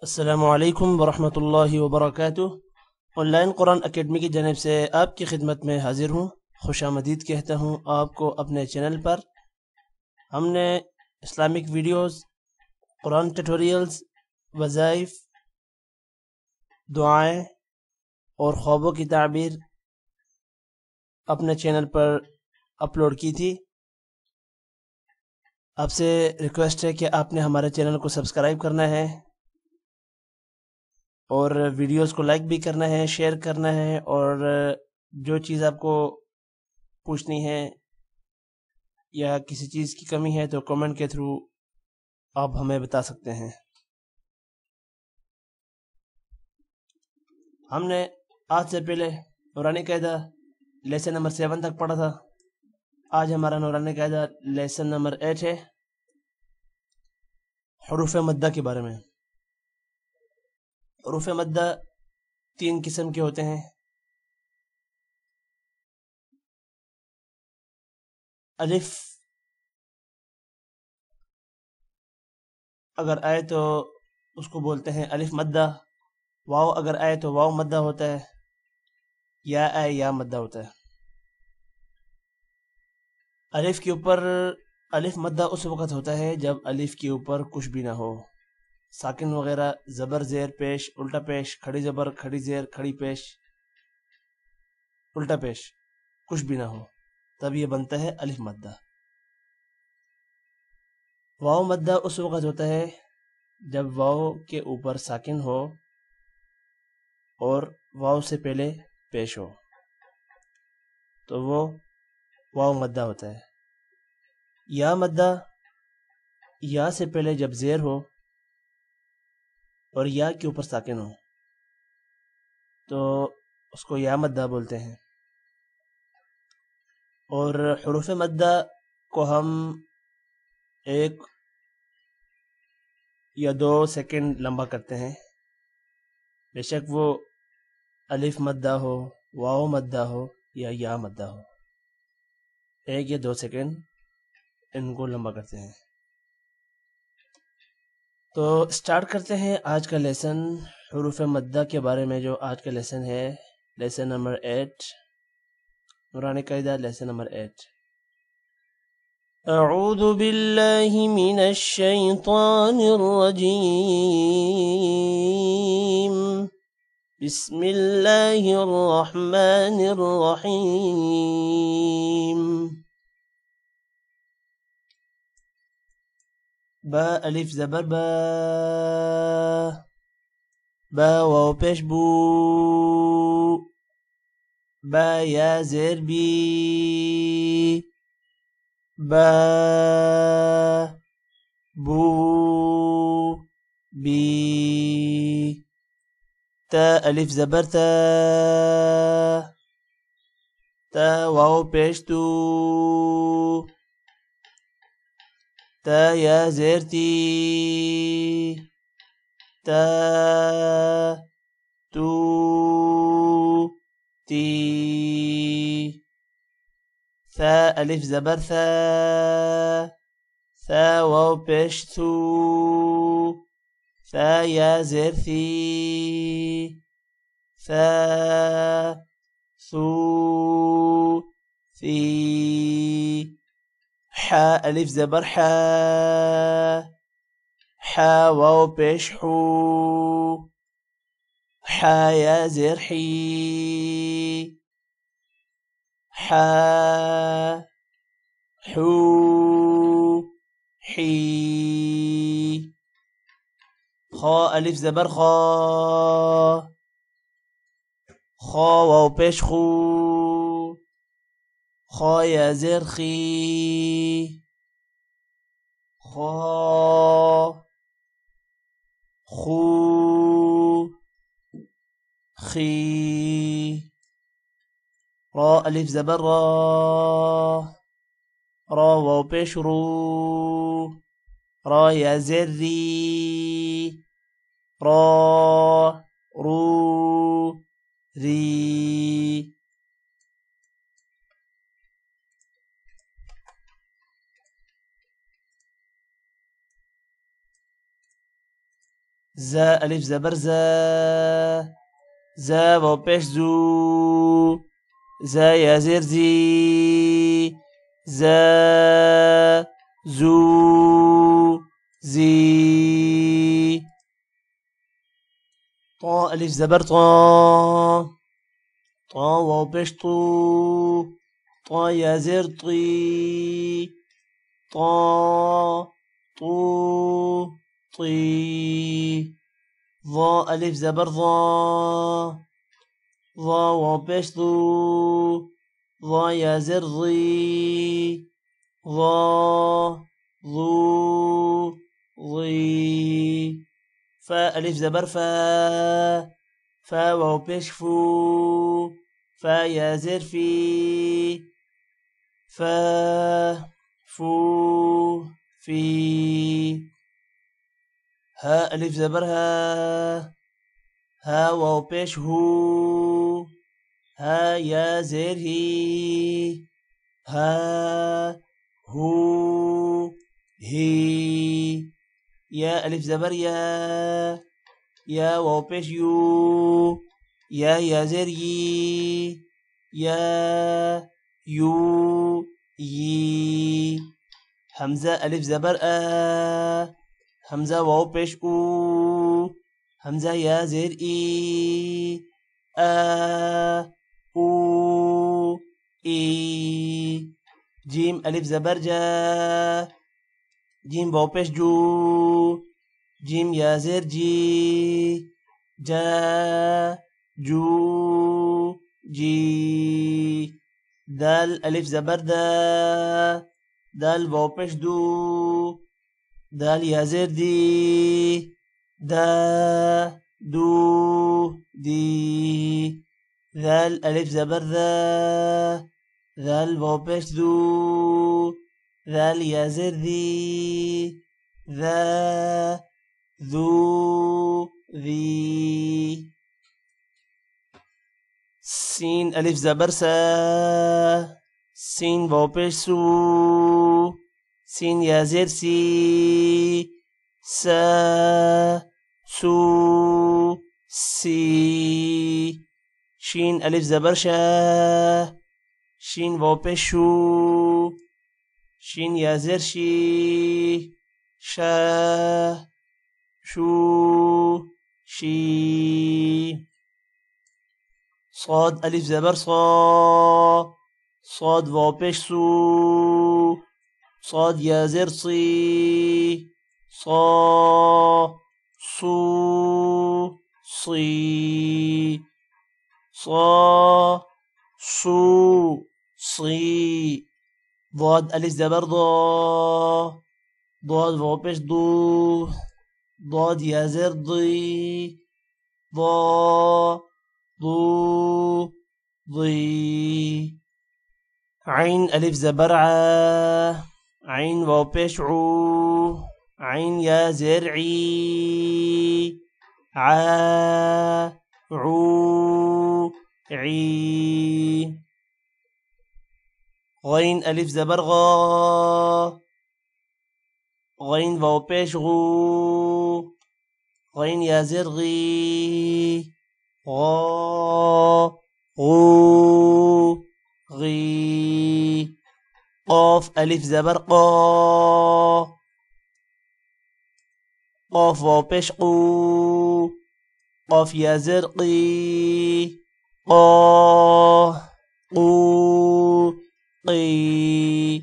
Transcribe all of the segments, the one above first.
السلام علیکم ورحمۃ اللہ وبرکاتہ۔ آن لائن قرآن اکیڈمی کی جانب سے آپ کی خدمت میں حاضر ہوں، خوش آمدید کہتا ہوں آپ کو اپنے چینل پر۔ ہم نے اسلامک ویڈیوز، قرآن ٹیٹوریلز، وظائف، دعائیں اور خوابوں کی تعبیر اپنے چینل پر اپلوڈ کی تھی۔ آپ سے ریکویسٹ ہے کہ آپ نے ہمارے چینل کو سبسکرائب کرنا ہے اور ویڈیوز کو لائک بھی کرنا ہے، شیئر کرنا ہے، اور جو چیز آپ کو پوچھنی ہے یا کسی چیز کی کمی ہے تو کمنٹ کے تھرو آپ ہمیں بتا سکتے ہیں۔ ہم نے آج سے پہلے نورانی قاعدہ لیسن نمبر 7 تک پڑھا تھا۔ آج ہمارا نورانی قاعدہ لیسن نمبر 8 ہے، حروف مدہ کے بارے میں۔ حروف مدہ 3 قسم کے ہوتے ہیں۔ الف اگر آئے تو اس کو بولتے ہیں الف مدہ، واو اگر آئے تو واو مدہ ہوتا ہے، یا آئے یا مدہ ہوتا ہے۔ الف کے اوپر الف مدہ اس وقت ہوتا ہے جب الف کے اوپر کچھ بھی نہ ہو، ساکن وغیرہ، زبر زیر پیش الٹا پیش، کھڑی زبر کھڑی زیر کھڑی پیش الٹا پیش، کچھ بھی نہ ہو، تب یہ بنتا ہے الف مدہ۔ واو مدہ اس وقت ہوتا ہے جب واو کے اوپر ساکن ہو اور واو سے پہلے پیش ہو، تو وہ واو مدہ ہوتا ہے۔ یا مدہ، یا سے پہلے جب زیر ہو اور یا کے اوپر ساکن ہو تو اس کو یا مدہ بولتے ہیں۔ اور حروف مدہ کو ہم 1 یا 2 سیکنڈ لمبا کرتے ہیں، بے شک وہ الف مدہ ہو، واو مدہ ہو یا مدہ ہو، 1 یا 2 سیکنڈ ان کو لمبا کرتے ہیں۔ تو سٹارٹ کرتے ہیں آج کا لیسن حروف مدہ کے بارے میں، جو آج کا لیسن ہے لیسن نمبر 8، نورانی قاعدہ لیسن نمبر 8۔ اعوذ باللہ من الشیطان الرجیم، بسم اللہ الرحمن الرحیم۔ با الف زبر با، با واو پیش بو، با یا زیر بی، با بو بی، تا الف زبر تا، تا واو پیش تو، تا یا زیر تی، تا تو تی، ثا الف زبر ثا، ثا واو پیش ثو، ثا یا زیر ثی، ثا ثو ثی، حا الف زبر حا، حا واو پیش حو، حا یا زیر حی، حا حو حی، خا الف زبر خا، خا واو پیش خو، خا یا زیر خی، خا خو خی، را الف زبر را، را واو پیش رو، را یا زیر ری، را رو ری، زا ألف زبر زا زا واو پیش زو زا يا زير زي زا زو زي طا ألف زبر طا طا واو پیش طو طا يا زير طي طا طو طي ظا ألف زبر ظا ظا واو پیش ظو ظا يا زر ظي ظا ظو ظي فا ألف زبر فا فا واو پیش فو فا يا زر في فا فو في ها ألف زبر ها ها واو پیش هو ها يا زر هي ها هو هي يا ألف زبر يا واو پیش يو يا زر يي يا يو يي همزة ألف زبر همزة واو پیش او همزة يا زر إي او إي جيم ألف زبر جا جيم واو پیش جو جيم يا زر جي جا جو جي دال ألف زبر دا دال واو پیش دو دال يا زر دي دا دو دي ذال ألف زبر ذا ذال واو پیش ذو ذال يا زر ذي ذا ذو ذي سين ألف زبر سا سين واو پیش سو سين يا زر سي سا سو سي شين ألف زبر شا شين واو پیش شو شين يا زر شي شا شو شي صاد ألف زبر صا صاد واو پیش سو صاد يا زر صي صا صو صي صا صو صي ضاد ألف زبر ضا ضاد واو پیش ضو ضاد يا زر ضي ضا ضو ضي عين ألف زبر ع عين واو پیش عو عين يا زر عي ع عو عي غين ألف زبر غا غين واو پیش غو غين يا زر غي غا غو غي قاف ألف زبر قا قاف واو پیش قو قاف يا زر قي قا قو قي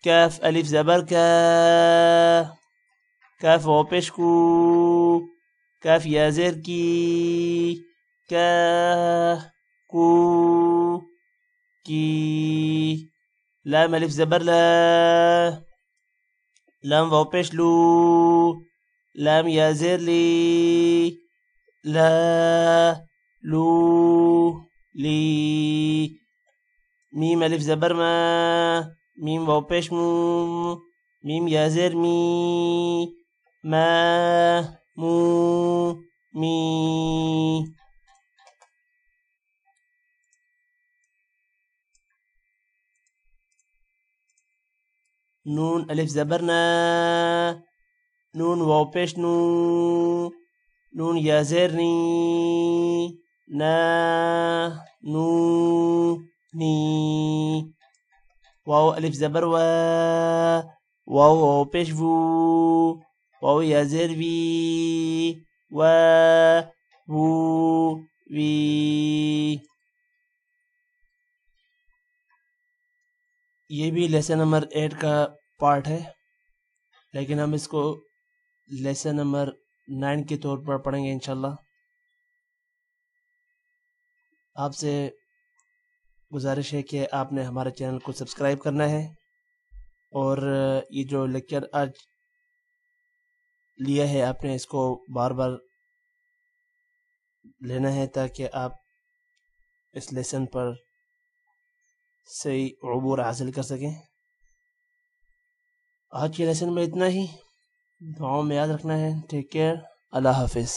كاف ألف زبر كا كاف واو پیش كو كاف يا زر كي كا كو كي لام ألف زبر لا لام واو پیش لو لام يا زر لي لا لو لي ميم ألف زبر ما ميم واو پیش مو ميم يا زر مي ما مو مي نون ألف زبرنا نون واو پیش نو نون یا زیر نی، نا نو نی. واو الف زبر وا، واو واو پیش وو، واو یا زیر وی، وا وو وی. یہ بھی لیسن نمبر 8 کا پارٹ ہے، لیکن ہم اس کو لیسن نمبر 9 کے طور پر پڑھیں گے انشاءاللہ. آپ سے گزارش ہے کہ آپ نے ہمارے چینل کو سبسکرائب کرنا ہے، اور یہ جو لیکچر آج لیا ہے آپ نے اس کو بار بار لینا ہے تاکہ آپ اس لیسن پر صحیح عبور حاصل کر سکیں. آج کے لیسن میں اتنا ہی. دعاؤں میں یاد رکھنا ہے. Take care. اللہ حافظ.